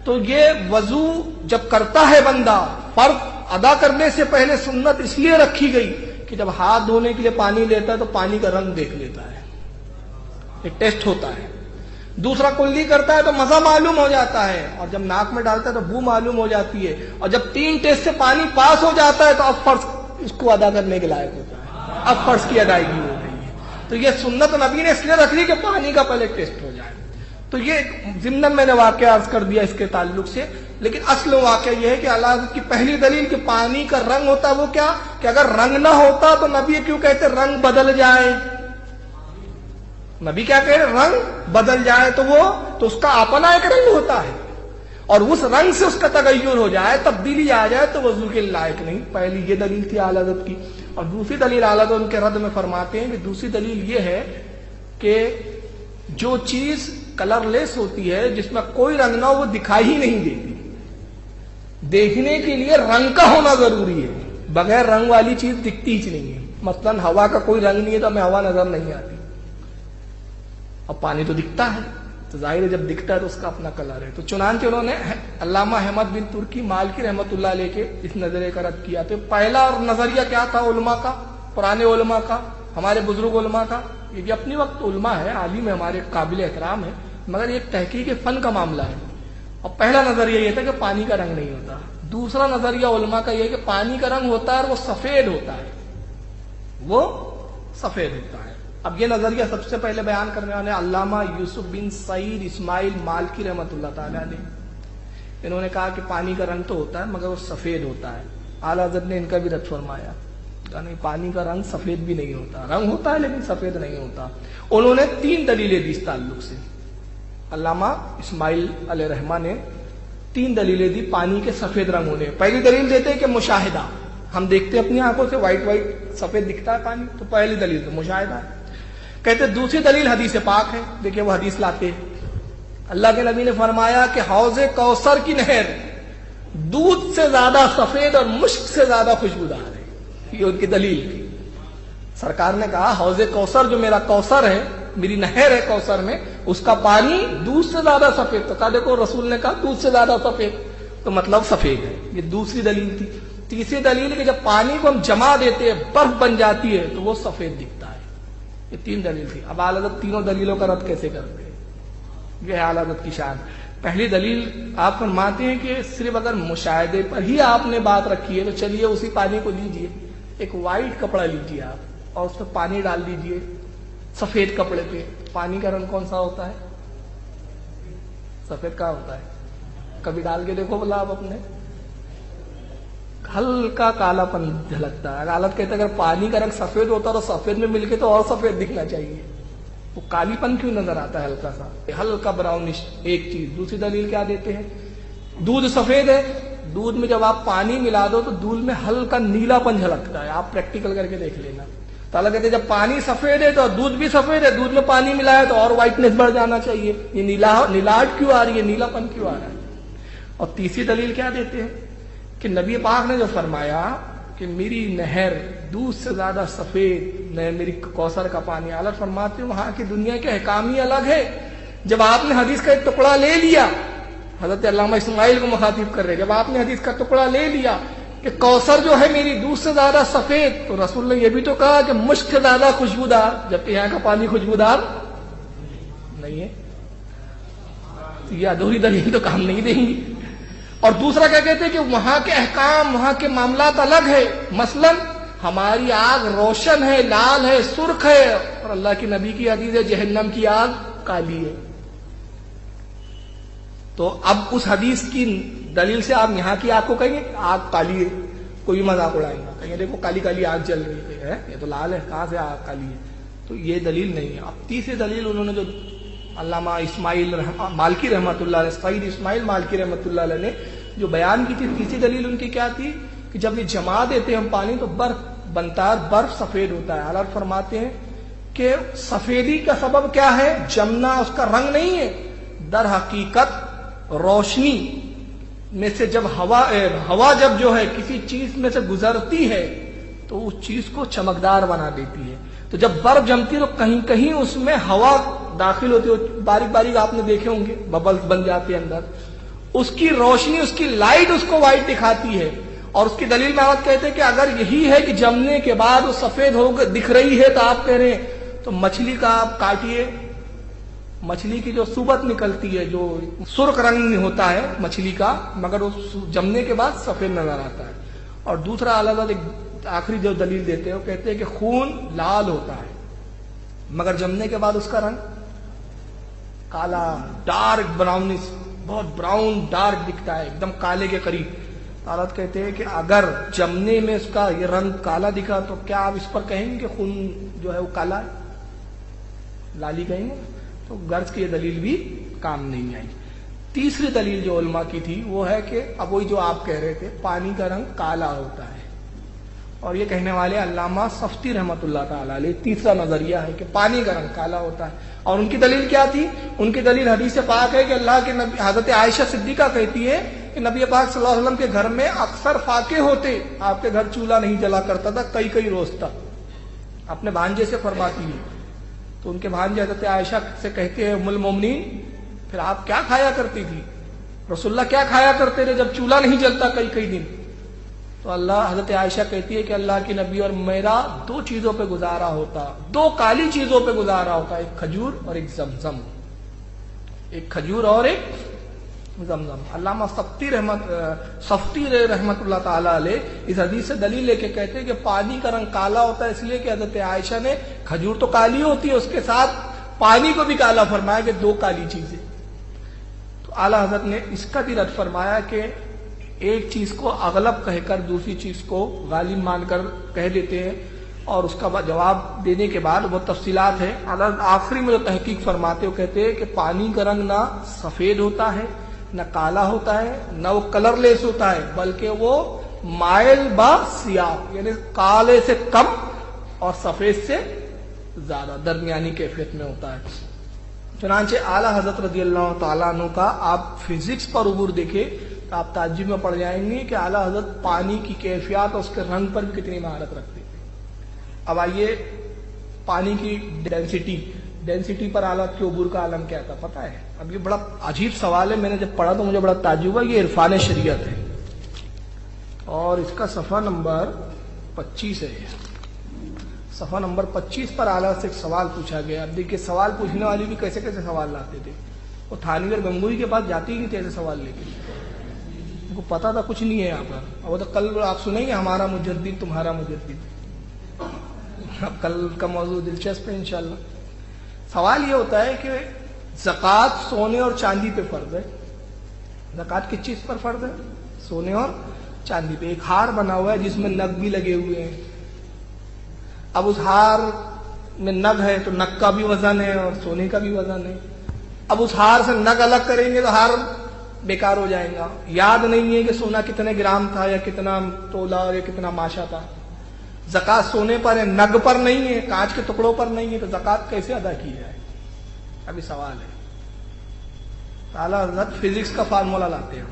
تو یہ وضو جب کرتا ہے بندہ، فرض ادا کرنے سے پہلے سنت اس لیے رکھی گئی کہ جب ہاتھ دھونے کے لیے پانی لیتا ہے تو پانی کا رنگ دیکھ لیتا ہے، ایک ٹیسٹ ہوتا ہے. دوسرا کلی کرتا ہے تو مزہ معلوم ہو جاتا ہے، اور جب ناک میں ڈالتا ہے تو بو معلوم ہو جاتی ہے. اور جب تین ٹیسٹ سے پانی پاس ہو جاتا ہے تو اب فرض اس کو ادا کرنے کے لائق ہوتا ہے، اب فرض کی ادائیگی ہو گئی ہے. تو یہ سنت نبی نے اس لیے رکھ لی کہ پانی کا پہلے ٹیسٹ ہو جائے. تو یہ ضمن میں نے واقعہ عرض کر دیا اس کے تعلق سے. لیکن اصل واقعہ یہ ہے کہ اللہ کی پہلی دلیل کہ پانی کا رنگ ہوتا ہے وہ کیا کہ اگر رنگ نہ ہوتا تو نبی کیوں کہتے رنگ بدل جائے؟ نبی کیا کہہ رہے رنگ بدل جائے تو اس کا اپنا ایک رنگ ہوتا ہے، اور اس رنگ سے اس کا تغیر ہو جائے، تبدیلی آ جائے تو وضو کے لائق نہیں. پہلی یہ دلیل تھی اعلیٰ حضرت کی. اور دوسری دلیل اعلیٰ حضرت ان کے رد میں فرماتے ہیں کہ دوسری دلیل یہ ہے کہ جو چیز کلر لیس ہوتی ہے، جس میں کوئی رنگ نہ ہو، وہ دکھائی ہی نہیں دیتی. دیکھنے کے لیے رنگ کا ہونا ضروری ہے، بغیر رنگ والی چیز دکھتی ہی نہیں ہے. مثلاً ہوا کا کوئی رنگ نہیں ہے تو ہمیں ہوا نظر نہیں آتی. اب پانی تو دکھتا ہے، تو ظاہر ہے جب دکھتا ہے تو اس کا اپنا کلر ہے. تو چنانچہ انہوں نے علامہ احمد بن ترکی مالکی رحمۃ اللہ علیہ کے اس نظریے کا رد کیا. تو پہلا نظریہ کیا تھا علماء کا، پرانے علماء کا، ہمارے بزرگ علماء کا؟ یہ بھی اپنی وقت علماء ہے، عالم ہے، ہمارے قابل احترام ہے، مگر یہ تحقیق فن کا معاملہ ہے. اور پہلا نظریہ یہ تھا کہ پانی کا رنگ نہیں ہوتا. دوسرا نظریہ علماء کا یہ ہے کہ پانی کا رنگ ہوتا ہے اور وہ سفید ہوتا ہے، وہ سفید ہوتا ہے. اب یہ نظریہ سب سے پہلے بیان کرنے والے علامہ یوسف بن سعید اسماعیل مالکی رحمۃ اللہ تعالی علیہ. انہوں نے کہا کہ پانی کا رنگ تو ہوتا ہے مگر وہ سفید ہوتا ہے. اعلیٰ حضرت نے ان کا بھی رد فرمایا، کہا نہیں، پانی کا رنگ سفید بھی نہیں ہوتا، رنگ ہوتا ہے لیکن سفید نہیں ہوتا. انہوں نے 3 دلیلیں دی اس تعلق سے. علامہ اسماعیل علیہ رحمہ نے 3 دلیلیں دی پانی کے سفید رنگ ہونے. پہلی دلیل دیتے ہیں کہ مشاہدہ، ہم دیکھتے ہیں اپنی آنکھوں سے وائٹ سفید دکھتا ہے پانی، تو پہلی دلیل تو مشاہدہ ہے. کہتے دوسری دلیل حدیث پاک ہے. دیکھیں وہ حدیث لاتے ہیں، اللہ کے نبی نے فرمایا کہ حوض کوثر کی نہر دودھ سے زیادہ سفید اور مشک سے زیادہ خوشبودار ہے. یہ ان کی دلیل تھی. سرکار نے کہا حوض کوثر جو میرا کوثر ہے، میری نہر ہے کوثر میں، اس کا پانی دودھ سے زیادہ سفید. تو کہا دیکھو رسول نے کہا دودھ سے زیادہ سفید، تو مطلب سفید ہے. یہ دوسری دلیل تھی. تیسری دلیل کہ جب پانی کو ہم جما دیتے ہیں، برف بن جاتی ہے، تو وہ سفید دکھتا ہے. یہ 3 دلیل تھی. اب اعلیٰ حضرت تینوں دلیلوں کا رد کیسے کرتے ہیں؟ یہ ہے اعلیٰ حضرت کی شان. پہلی دلیل آپ فرماتے ہیں کہ صرف اگر مشاہدے پر ہی آپ نے بات رکھی ہے تو چلیے اسی پانی کو لیجئے، ایک وائٹ کپڑا لیجئے آپ اور اس پہ پانی ڈال دیجئے سفید کپڑے پہ. پانی کا رنگ کون سا ہوتا ہے؟ سفید کا ہوتا ہے. کبھی ڈال کے دیکھو بلا آپ اپنے، ہلکا کالا پن جھلکتا ہے. حالت کہتے ہیں اگر پانی کا رنگ سفید ہوتا تو سفید میں مل کے تو اور سفید دکھنا چاہیے، وہ کالی پن کیوں نظر آتا ہے؟ ہلکا سا، ہلکا براؤنش. ایک چیز. دوسری دلیل کیا دیتے ہیں؟ دودھ سفید ہے، دودھ میں جب آپ پانی ملا دو تو دودھ میں ہلکا نیلا پن جھلکتا ہے. آپ پریکٹیکل کر کے دیکھ لینا. تعالیٰ کہتے ہیں جب پانی سفید ہے تو دودھ بھی سفید ہے، دودھ میں پانی ملایا تو اور وائٹنس بڑھ جانا چاہیے. یہ نیلاٹ کیوں آ رہی ہے، نیلا پن کیوں آ رہا ہے؟ اور تیسری دلیل کیا دیتے ہیں کہ نبی پاک نے جو فرمایا کہ میری نہر دودھ سے زیادہ سفید، میری کوثر کا پانی. اعلیٰ فرماتے ہیں وہاں کی دنیا کے احکام ہی الگ ہے. جب آپ نے حدیث کا ایک ٹکڑا لے لیا، حضرت علامہ اسماعیل کو مخاطب کر رہے، جب آپ نے حدیث کا ٹکڑا لے لیا کہ کوثر جو ہے میری دودھ سے زیادہ سفید، تو رسول نے یہ بھی تو کہا کہ مشک سے زیادہ خوشبودار، جبکہ یہاں کا پانی خوشبودار نہیں ہے. یہ ادھوری دلیل تو کام نہیں دیں گی. اور دوسرا کیا کہتے ہیں کہ وہاں کے احکام، وہاں کے معاملات الگ ہے. مثلا ہماری آگ روشن ہے، لال ہے، سرخ ہے، اور اللہ کے نبی کی حدیث ہے جہنم کی آگ کالی ہے. تو اب اس حدیث کی دلیل سے آپ یہاں کی آگ کو کہیں گے آگ کالی ہے، کوئی مذاق اڑائے گا، کہیں گے دیکھو کالی کالی آگ جل رہی ہے، یہ تو لال ہے، کہاں سے آگ کالی ہے؟ تو یہ دلیل نہیں ہے. اب تیسری دلیل انہوں نے جو علامہ اسماعیل مالکی رحمۃ اللہ علیہ، سعید اسماعیل مالکی رحمۃ اللہ علیہ نے جو بیان کی تھی، تیسری دلیل ان کی کیا تھی کہ جب یہ جما دیتے ہم پانی تو برف بنتا ہے، برف سفید ہوتا ہے. حضرت فرماتے ہیں کہ سفیدی کا سبب کیا ہے؟ جمنا اس کا رنگ نہیں ہے، در حقیقت روشنی میں سے جب ہوا جب جو ہے کسی چیز میں سے گزرتی ہے تو اس چیز کو چمکدار بنا دیتی ہے. تو جب برف جمتی ہے تو کہیں کہیں اس میں ہوا داخل ہوتی ہے، باریک باریک آپ نے دیکھے ہوں گے ببلز بن جاتے ہیں اندر، اس کی روشنی، اس کی لائٹ اس کو وائٹ دکھاتی ہے. اور اس کی دلیل میں آپ کہتے ہیں کہ اگر یہی ہے کہ جمنے کے بعد وہ سفید ہو دکھ رہی ہے تو آپ کہہ رہے ہیں تو مچھلی کا آپ کاٹیے، مچھلی کی جو صوبت نکلتی ہے، جو سرخ رنگ ہوتا ہے مچھلی کا، مگر وہ جمنے کے بعد سفید نظر آتا ہے. اور دوسرا الگ آخری جو دلیل دیتے ہیں وہ کہتے ہیں کہ خون لال ہوتا ہے مگر جمنے کے بعد اس کا رنگ کالا، ڈارک براؤنش، بہت براؤن ڈارک دکھتا ہے، ایک دم کالے کے قریب. حالت کہتے ہیں کہ اگر جمنے میں اس کا یہ رنگ کالا دکھا تو کیا آپ اس پر کہیں گے کہ خون جو ہے وہ کالا ہے، لالی کہیں گے؟ تو غرض کی یہ دلیل بھی کام نہیں آئی. تیسری دلیل جو علماء کی تھی وہ ہے کہ اب وہی جو آپ کہہ رہے تھے پانی کا رنگ کالا ہوتا ہے، اور یہ کہنے والے علامہ صفتی رحمۃ اللہ تعالی علیہ تیسرا نظریہ ہے کہ پانی کا رنگ کالا ہوتا ہے. اور ان کی دلیل کیا تھی؟ ان کی دلیل حدیث پاک ہے کہ اللہ کے نبی حضرت عائشہ صدیقہ کہتی ہے کہ نبی پاک صلی اللہ علیہ وسلم کے گھر میں اکثر فاقے ہوتے، آپ کے گھر چولہا نہیں جلا کرتا تھا کئی روز تک، اپنے بھانجے سے فرماتی ہے. تو ان کے بھانجے حضرت عائشہ سے کہتے ہیں ام المومنین پھر آپ کیا کھایا کرتی تھی، رسول اللہ کیا کھایا کرتے تھے جب چولہا نہیں جلتا کئی دن؟ تو حضرت عائشہ کہتی ہے کہ اللہ کی نبی اور میرا 2 چیزوں پہ گزارا ہوتا، 2 کالی چیزوں پہ گزارا ہوتا، ایک کھجور اور ایک زمزم، ایک کھجور اور ایک زمزم. علامہ صفتی رحمت اللہ تعالی علیہ اس حدیث سے دلیل لے کے کہتے ہیں کہ پانی کا رنگ کالا ہوتا ہے اس لیے کہ حضرت عائشہ نے کھجور تو کالی ہوتی ہے اس کے ساتھ پانی کو بھی کالا فرمایا کہ 2 کالی چیزیں. تو اعلیٰ حضرت نے اس کا بھی رد فرمایا کہ ایک چیز کو اغلب کہہ کر دوسری چیز کو غالب مان کر کہہ دیتے ہیں، اور اس کا جواب دینے کے بعد وہ تفصیلات ہیں. آخری میں جو تحقیق فرماتے وہ کہتے ہیں کہ پانی کا رنگ نہ سفید ہوتا ہے نہ کالا ہوتا ہے نہ وہ کلر لیس ہوتا ہے، بلکہ وہ مائل با سیاہ، یعنی کالے سے کم اور سفید سے زیادہ درمیانی کیفیت میں ہوتا ہے. چنانچہ اعلیٰ حضرت رضی اللہ تعالیٰ عنہ کا آپ فزکس پر عبور دیکھیں تو آپ تعجب میں پڑ جائیں گے کہ اعلیٰ حضرت پانی کی کیفیات اور اس کے رنگ پر بھی کتنی مہارت رکھتے تھے. اب آئیے پانی کی ڈینسٹی پر اعلیٰ کے عبور کا عالم کیا تھا پتہ ہے؟ اب یہ بڑا عجیب سوال ہے، میں نے جب پڑھا تو مجھے بڑا تعجب ہوا. یہ عرفان شریعت ہے اور اس کا صفحہ نمبر 25 ہے. صفحہ نمبر 25 پر اعلیٰ سے ایک سوال پوچھا گیا. اب دیکھیے سوال پوچھنے والی بھی کیسے سوال لاتے تھے. وہ تھانوی اور گنگوئی کے پاس جاتی ہی نہیں تھے ایسے سوال لے کے، ان کو پتا تھا کچھ نہیں ہے یہاں پر. اور وہ تو کل آپ سنیں گے ہمارا مجدد تمہارا مجدد. اب کل کا موضوع دلچسپ ہے انشاءاللہ. سوال یہ ہوتا ہے کہ زکوٰۃ سونے اور چاندی پہ فرض ہے. زکوٰۃ کس چیز پر فرض ہے؟ سونے اور چاندی پہ. ایک ہار بنا ہوا ہے جس میں نگ بھی لگے ہوئے ہیں. اب اس ہار میں نگ ہے تو نگ کا بھی وزن ہے اور سونے کا بھی وزن ہے. اب اس ہار سے نگ الگ کریں گے تو ہار بیکار ہو جائے گا. یاد نہیں ہے کہ سونا کتنے گرام تھا یا کتنا تولا یا کتنا ماشا تھا. زکوٰۃ سونے پر ہے، نگ پر نہیں ہے، کانچ کے ٹکڑوں پر نہیں ہے، تو زکوٰۃ کیسے ادا کی جائے؟ ابھی سوال ہے. اعلیٰ حضرت فزکس کا فارمولا لاتے ہیں،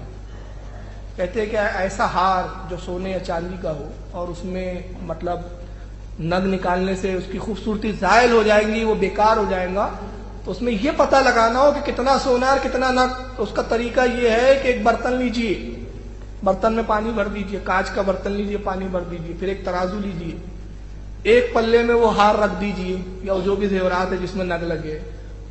کہتے ہیں کہ ایسا ہار جو سونے یا چاندی کا ہو اور اس میں مطلب نگ نکالنے سے اس کی خوبصورتی زائل ہو جائے گی، وہ بیکار ہو جائے گا. تو اس میں یہ پتہ لگانا ہو کہ کتنا سونا اور کتنا نگ. تو اس کا طریقہ یہ ہے کہ ایک برتن لیجئے، برتن میں پانی بھر دیجئے، کانچ کا برتن لیجئے، پانی بھر دیجئے، پھر ایک ترازو لیجئے، ایک پلے میں وہ ہار رکھ دیجئے یا جو بھی زیورات ہے جس میں نگ لگے،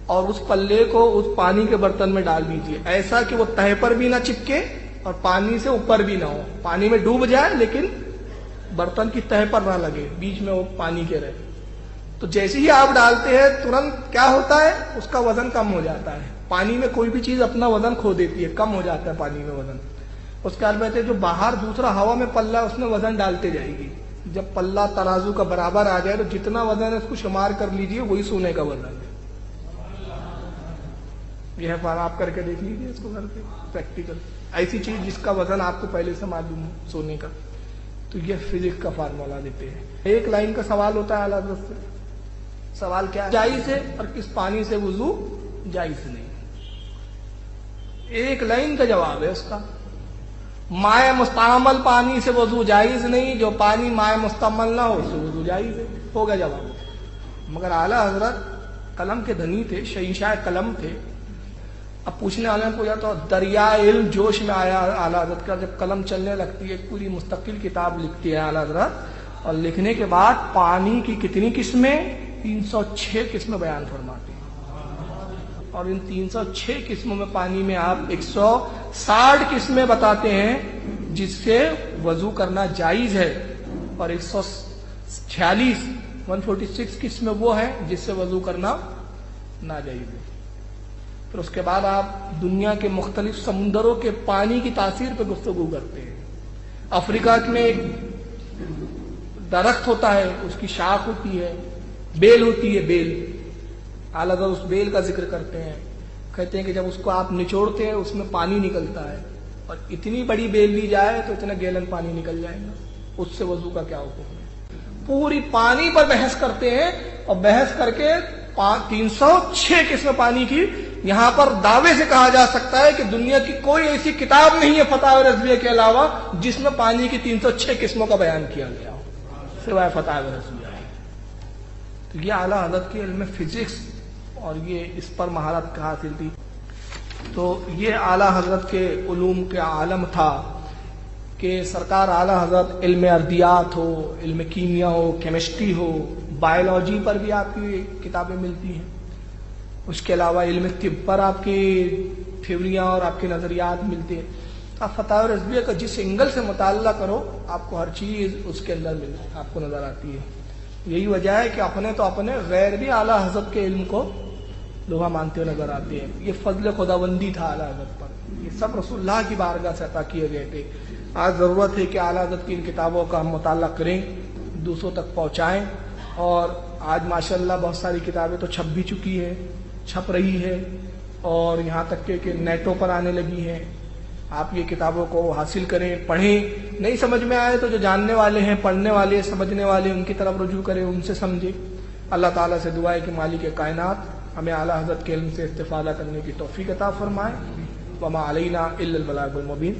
اور اس پلے کو اس پانی کے برتن میں ڈال دیجئے، ایسا کہ وہ تہہ پر بھی نہ چپکے اور پانی سے اوپر بھی نہ ہو. پانی میں ڈوب جائے لیکن برتن کی تہہ پر نہ لگے، بیچ میں وہ پانی کے رہے. تو جیسے ہی آپ ڈالتے ہیں ترنت کیا ہوتا ہے؟ اس کا وزن کم ہو جاتا ہے. پانی میں کوئی بھی چیز اپنا وزن کھو دیتی ہے، کم ہو جاتا ہے پانی میں وزن. اس کے بعد کہتے ہیں جو باہر دوسرا ہوا میں پلہ اس میں وزن ڈالتے جائے گی. جب پلہ ترازو کا برابر آ جائے تو جتنا وزن ہے اس کو شمار کر لیجئے، وہی سونے کا وزن ہے. یہ ہے آپ کر کے دیکھ لیجیے اس کو گھر پہ پریکٹیکل. ایسی چیز جس کا وزن آپ کو پہلے سے معلوم ہو سونے کا. تو یہ فزکس کا فارمولا دیتے ہیں. ایک لائن کا سوال ہوتا ہے اعلیٰ حضرت سے. سوال کیا ہے؟ جائز ہے اور کس پانی سے وضو جائز نہیں. ایک لائن کا جواب ہے اس کا، مائع مستعمل پانی سے وضو جائز نہیں، جو پانی مائع مستعمل نہ ہو اس سے وضو جائز ہے. ہو گیا جواب. مگر اعلیٰ حضرت قلم کے دھنی تھے، شہنشاہ قلم تھے. اب پوچھنے والے نے پوچھا تو دریا علم جوش میں آیا اعلیٰ حضرت کا. جب قلم چلنے لگتی ہے پوری مستقل کتاب لکھتی ہے اعلیٰ حضرت، اور لکھنے کے بعد پانی کی کتنی قسمیں؟ 306 قسمیں بیان فرماتے ہیں. اور ان 306 قسموں میں پانی میں آپ 160 قسمیں بتاتے ہیں جس سے وضو کرنا جائز ہے، اور 146 قسمیں وہ ہیں جس سے وضو کرنا ناجائز ہے. پھر اس کے بعد آپ دنیا کے مختلف سمندروں کے پانی کی تاثیر پہ گفتگو کرتے ہیں. افریقہ میں ایک درخت ہوتا ہے، اس کی شاخ ہوتی ہے، بیل ہوتی ہے، بیل. اعلیٰ اس بیل کا ذکر کرتے ہیں. کہتے ہیں کہ جب اس کو آپ نچوڑتے ہیں اس میں پانی نکلتا ہے، اور اتنی بڑی بیل لی جائے تو اتنا گیلن پانی نکل جائے گا. اس سے وضو کا کیا حکم ہے؟ پوری پانی پر بحث کرتے ہیں، اور بحث کر کے 306 قسم پانی کی یہاں پر دعوے سے کہا جا سکتا ہے کہ دنیا کی کوئی ایسی کتاب نہیں ہے فتاوی رضویہ کے علاوہ جس میں پانی کی 306 قسموں کا بیان کیا گیا ہو سوائے فتاوی رضویہ۔ تو یہ اعلیٰ حضرت کے علم فزکس اور یہ اس پر مہارت کہاں حاصل تھی۔ تو یہ اعلیٰ حضرت کے علوم کا عالم تھا کہ سرکار اعلیٰ حضرت علم ارضیات ہو، علم کیمیا ہو، کیمسٹری ہو، بایولوجی پر بھی آپ کی کتابیں ملتی ہیں، اس کے علاوہ علم طب پر آپ کی تھیوریاں اور آپ کے نظریات ملتے ہیں۔ آپ فتاوی رضویہ کا جس اینگل سے مطالعہ کرو آپ کو ہر چیز اس کے اندر آپ کو نظر آتی ہے۔ یہی وجہ ہے کہ اپنے تو اپنے غیر بھی اعلیٰ حضرت کے علم کو لوہا مانتے ہوئے نظر آتے ہیں۔ یہ فضل خداوندی تھا اعلیٰ حضرت پر، یہ سب رسول اللہ کی بارگاہ سے عطا کیے گئے تھے۔ آج ضرورت ہے کہ اعلیٰ حضرت کی ان کتابوں کا ہم مطالعہ کریں، دوسروں تک پہنچائیں، اور آج ماشاءاللہ بہت ساری کتابیں تو چھپ بھی چکی ہے، چھپ رہی ہے، اور یہاں تک کہ نیٹوں پر آنے لگی ہیں۔ آپ یہ کتابوں کو حاصل کریں، پڑھیں، نہیں سمجھ میں آئے تو جو جاننے والے ہیں، پڑھنے والے، سمجھنے والے، ان کی طرف رجوع کریں، ان سے سمجھیں۔ اللہ تعالیٰ سے دعا ہے کہ مالک کائنات ہمیں اعلیٰ حضرت کے علم سے استفادہ کرنے کی توفیق عطا فرمائے۔ وما علینا الا البلاغ المبین۔